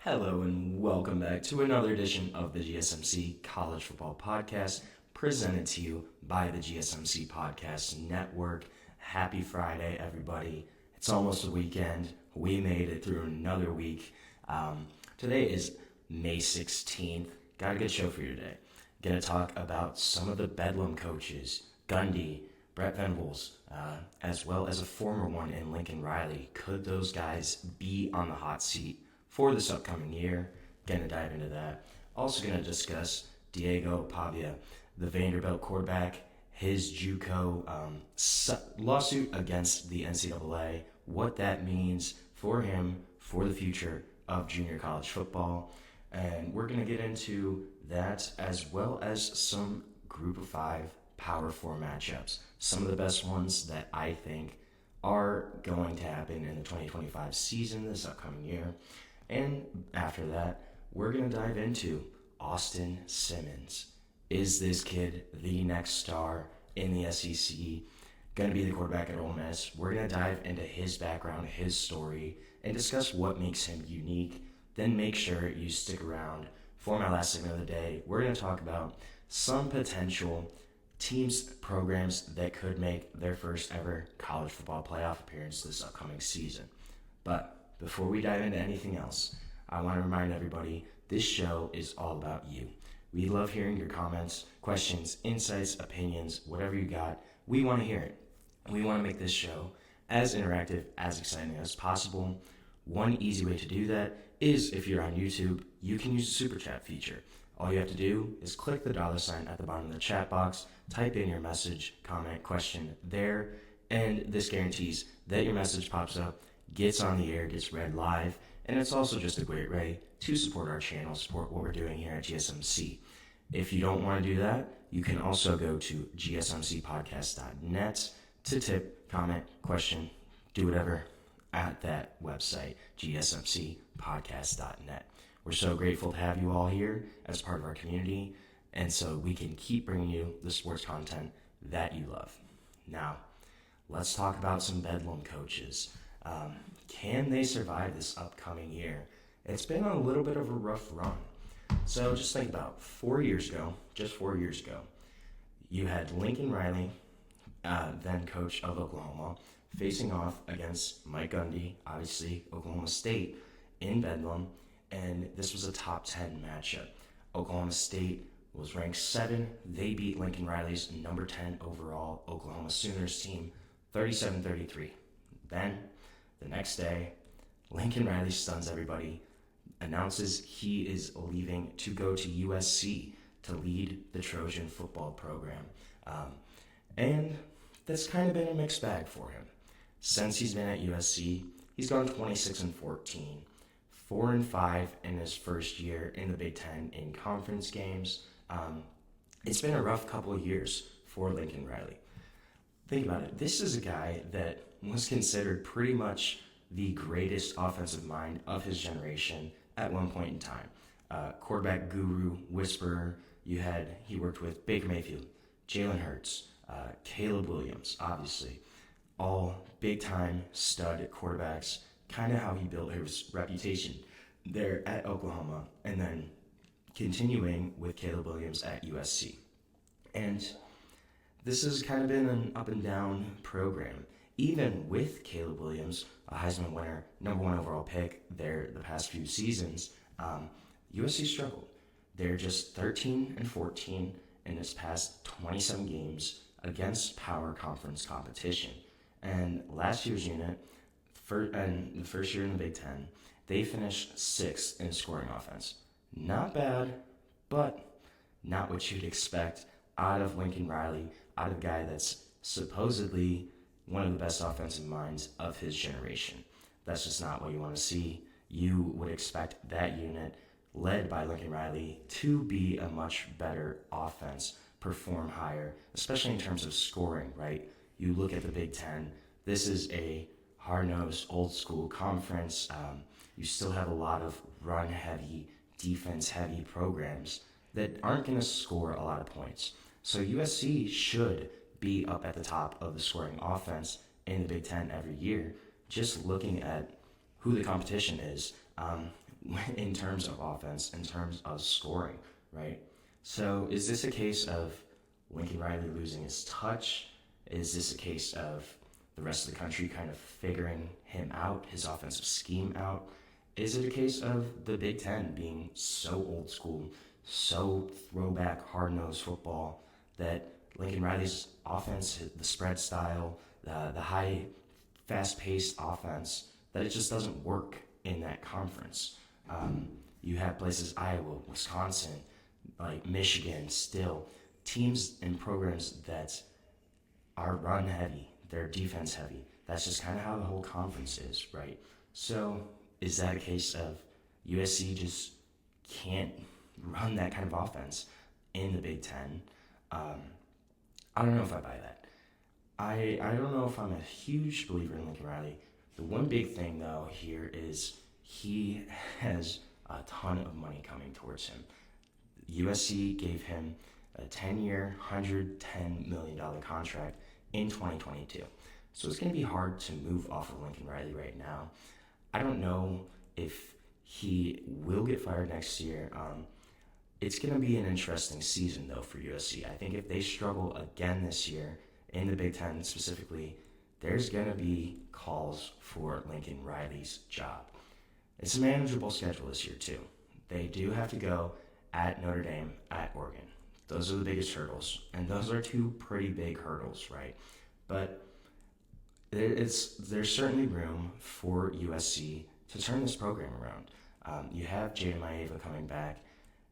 Hello and welcome back to another edition of the GSMC College Football Podcast, presented to you by the GSMC Podcast Network. Happy Friday, everybody. It's almost the weekend. We made it through another week. Today is May 16th. Got a good show for you today. Going to talk about some of the Bedlam coaches, Gundy, Brent Venables, as well as a former one in Lincoln Riley. Could those guys be on the hot seat for this upcoming year? Going to dive into that. Also going to discuss Diego Pavia, the Vanderbilt quarterback, his JUCO lawsuit against the NCAA, what that means for him for the future of junior college football. And we're going to get into that as well as some Group of 5 Power 4 matchups. Some of the best ones that I think are going to happen in the 2025 season this upcoming year. And after that, we're going to dive into Austin Simmons. Is this kid the next star in the SEC? Going to be the quarterback at Ole Miss. We're going to dive into his background, his story, and discuss what makes him unique. Then make sure you stick around for my last segment of the day. We're going to talk about some potential teams, programs that could make their first ever college football playoff appearance this upcoming season. But before we dive into anything else, I want to remind everybody this show is all about you. We love hearing your comments, questions, insights, opinions, whatever you got. We want to hear it. We want to make this show as interactive, as exciting as possible. One easy way to do that is if you're on YouTube, you can use the super chat feature. All you have to do is click the $ at the bottom of the chat box, type in your message, comment, question there, and this guarantees that your message pops up, gets on the air, gets read live, and it's also just a great way to support our channel, support what we're doing here at GSMC. If you don't want to do that, you can also go to gsmcspodcast.net to tip, comment, question, do whatever at that website, gsmcpodcast.net. We're so grateful to have you all here as part of our community, and so we can keep bringing you the sports content that you love. Now, let's talk about some Bedlam coaches. Can they survive this upcoming year? It's been a little bit of a rough run. So just think about 4 years ago, just 4 years ago, you had Lincoln Riley, then coach of Oklahoma, facing off against Mike Gundy, obviously Oklahoma State, in Bedlam, and this was a top 10 matchup. Oklahoma State was ranked 7. They beat Lincoln Riley's number 10 overall Oklahoma Sooners team 37-33. Then, the next day, Lincoln Riley stuns everybody, announces he is leaving to go to USC to lead the Trojan football program. And that's kind of been a mixed bag for him. Since he's been at USC, he's gone 26-14, 4-5 in his first year in the Big Ten in conference games. It's been a rough couple of years for Lincoln Riley. Think about it. This is a guy that was considered pretty much the greatest offensive mind of his generation at one point in time. Quarterback guru, whisperer. He worked with Baker Mayfield, Jalen Hurts, Caleb Williams, obviously. All big-time stud quarterbacks, kind of how he built his reputation there at Oklahoma, and then continuing with Caleb Williams at USC. And this has kind of been an up-and-down program. Even with Caleb Williams, a Heisman winner, number 1 overall pick there the past few seasons, USC struggled. They're just 13-14 in its past 27 games against power conference competition. And last year's unit, and the first year in the Big Ten, they finished 6th in scoring offense. Not bad, but not what you'd expect out of Lincoln Riley, out of a guy that's supposedly one of the best offensive minds of his generation. That's just not what you want to see. You would expect that unit, led by Lincoln Riley, to be a much better offense, perform higher, especially in terms of scoring, right? You look at the Big Ten, this is a hard-nosed, old-school conference. You still have a lot of run-heavy, defense-heavy programs that aren't going to score a lot of points. So USC should be up at the top of the scoring offense in the Big Ten every year. Just looking at who the competition is, in terms of offense, in terms of scoring, right? So is this a case of Lincoln Riley losing his touch? Is this a case of the rest of the country kind of figuring him out, his offensive scheme out? Is it a case of the Big Ten being so old school, so throwback, hard-nosed football that Lincoln Riley's offense, the spread style, the high, fast-paced offense, that it just doesn't work in that conference? You have places, Iowa, Wisconsin, like Michigan, still, teams and programs that are run heavy, they're defense heavy. That's just kind of how the whole conference is, right? So is that a case of USC just can't run that kind of offense in the Big Ten? I don't know if I buy that. I don't know if I'm a huge believer in Lincoln Riley. The one big thing, though, here is he has a ton of money coming towards him. USC gave him a 10-year, $110 million contract in 2022. So it's going to be hard to move off of Lincoln Riley right now. I don't know if he will get fired next year. It's going to be an interesting season, though, for USC. I think if they struggle again this year, in the Big Ten specifically, there's going to be calls for Lincoln Riley's job. It's a manageable schedule this year, too. They do have to go at Notre Dame, at Oregon. Those are the biggest hurdles, and those are two pretty big hurdles, right? But there's certainly room for USC to turn this program around. You have Jada Maeva coming back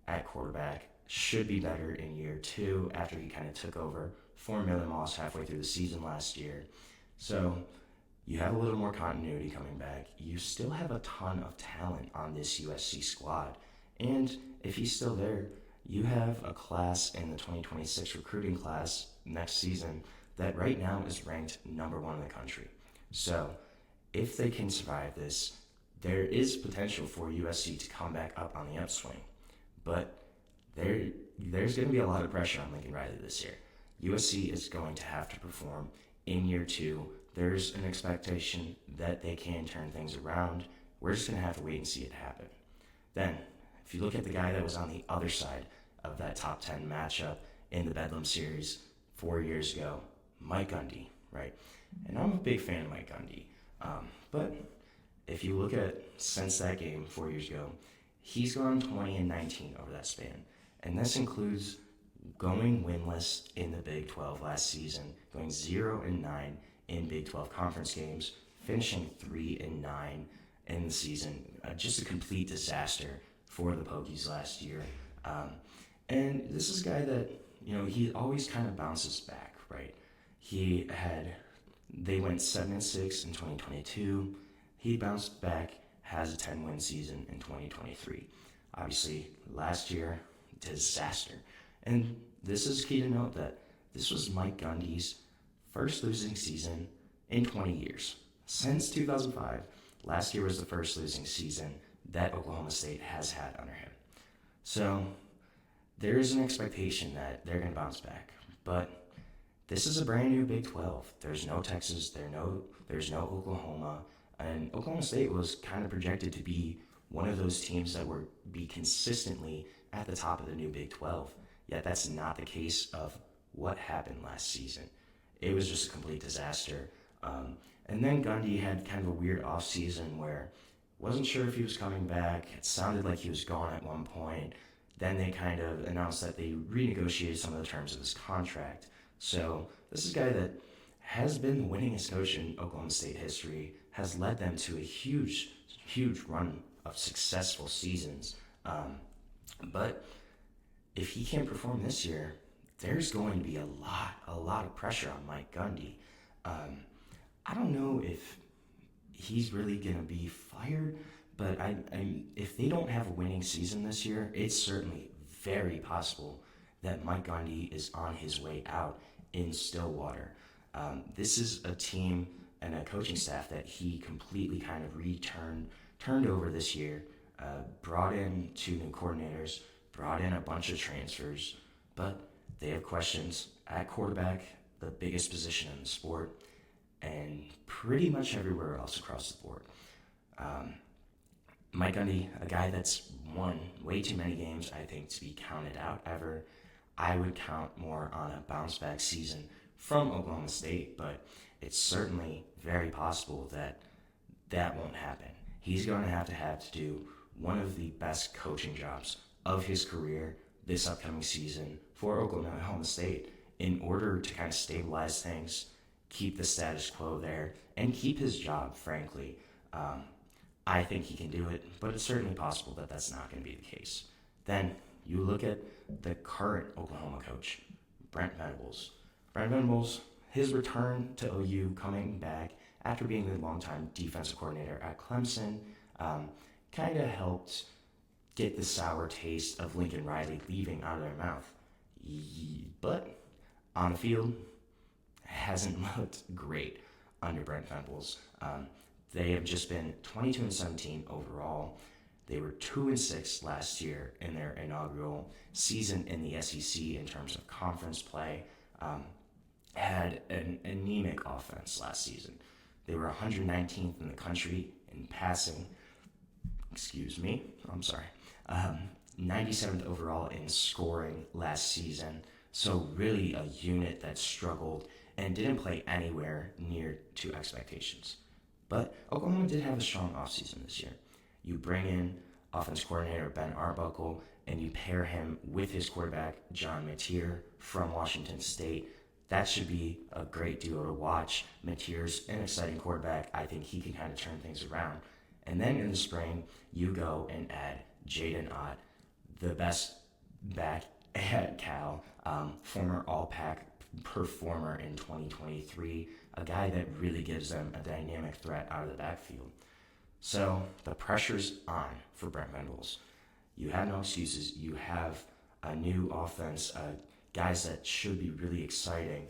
at quarterback, should be better in year 2 after he kind of took over for Miller Moss halfway through the season last year. So you have a little more continuity coming back. You still have a ton of talent on this USC squad. And if he's still there, you have a class in the 2026 recruiting class next season that right now is ranked number 1 in the country. So if they can survive this, there is potential for USC to come back up on the upswing. But there's going to be a lot of pressure on Lincoln Riley this year. USC is going to have to perform in year 2. There's an expectation that they can turn things around. We're just going to have to wait and see it happen. Then, if you look at the guy that was on the other side of that top 10 matchup in the Bedlam series 4 years ago, Mike Gundy, right? And I'm a big fan of Mike Gundy. But if you look at since that game 4 years ago, he's gone 20-19 over that span. And this includes going winless in the Big 12 last season, going 0-9 in Big 12 conference games, finishing 3-9 in the season. Just a complete disaster for the Pokies last year. And this is a guy that, he always kind of bounces back, right? They went 7-6 in 2022. He bounced back, has a 10-win season in 2023. Obviously, last year, disaster. And this is key to note that this was Mike Gundy's first losing season in 20 years. Since 2005, last year was the first losing season that Oklahoma State has had under him. So there is an expectation that they're going to bounce back. But this is a brand new Big 12. There's no Texas, there's no Oklahoma. And Oklahoma State was kind of projected to be one of those teams that would be consistently at the top of the new Big 12. Yet that's not the case of what happened last season. It was just a complete disaster. And then Gundy had kind of a weird offseason where wasn't sure if he was coming back. It sounded like he was gone at one point. Then they kind of announced that they renegotiated some of the terms of his contract. So this is a guy that has been the winningest coach in Oklahoma State history, has led them to a huge, huge run of successful seasons. But if he can't perform this year, there's going to be a lot of pressure on Mike Gundy. I don't know if he's really going to be fired, but if they don't have a winning season this year, it's certainly very possible that Mike Gundy is on his way out in Stillwater. This is a team and a coaching staff that he completely kind of turned over this year, brought in 2 new coordinators, brought in a bunch of transfers, but they have questions at quarterback, the biggest position in the sport, and pretty much everywhere else across the board. Mike Gundy, a guy that's won way too many games, I think, to be counted out ever. I would count more on a bounce back season from Oklahoma State, but it's certainly very possible that that won't happen. He's going to have to do one of the best coaching jobs of his career this upcoming season for Oklahoma State in order to kind of stabilize things, keep the status quo there, and keep his job, frankly. I think he can do it, but it's certainly possible that that's not going to be the case. Then you look at the current Oklahoma coach, Brent Venables. Brent Venables, his return to OU coming back after being the longtime defensive coordinator at Clemson, kind of helped get the sour taste of Lincoln Riley leaving out of their mouth. But on the field, hasn't looked great under Brent Venables. They have just been 22-17 overall. They were 2-6 last year in their inaugural season in the SEC in terms of conference play. Had an anemic offense last season. They were 119th in the country in passing. 97th overall in scoring last season. So really a unit that struggled and didn't play anywhere near to expectations. But Oklahoma did have a strong offseason this year. You bring in offense coordinator Ben Arbuckle, and you pair him with his quarterback, John Mateer from Washington State. That should be a great duo to watch. Mateer's an exciting quarterback. I think he can kind of turn things around. And then in the spring, you go and add Jaden Ott, the best back at Cal, former All-Pac performer in 2023, a guy that really gives them a dynamic threat out of the backfield. So the pressure's on for Brent Venables. You have no excuses. You have a new offense, guys that should be really exciting.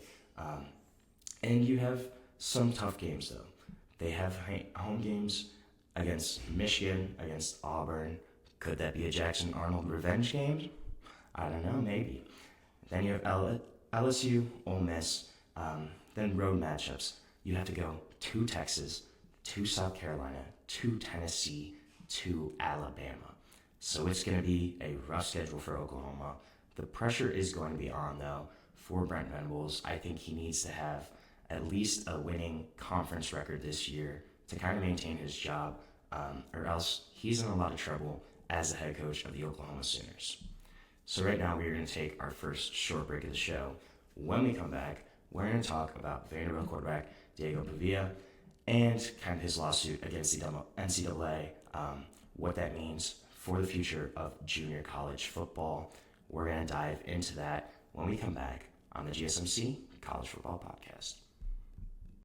And you have some tough games, though. They have home games against Michigan, against Auburn. Could that be a Jackson Arnold revenge game? I don't know, maybe. Then you have LSU, Ole Miss, then road matchups. You have to go to Texas, to South Carolina, to Tennessee, to Alabama. So it's going to be a rough schedule for Oklahoma. The pressure is going to be on, though, for Brent Venables. I think he needs to have at least a winning conference record this year to kind of maintain his job, or else he's in a lot of trouble as the head coach of the Oklahoma Sooners. So right now we are going to take our first short break of the show. When we come back, we're going to talk about Vanderbilt quarterback Diego Pavia and kind of his lawsuit against the NCAA, what that means for the future of junior college football. We're going to dive into that when we come back on the GSMC College Football Podcast.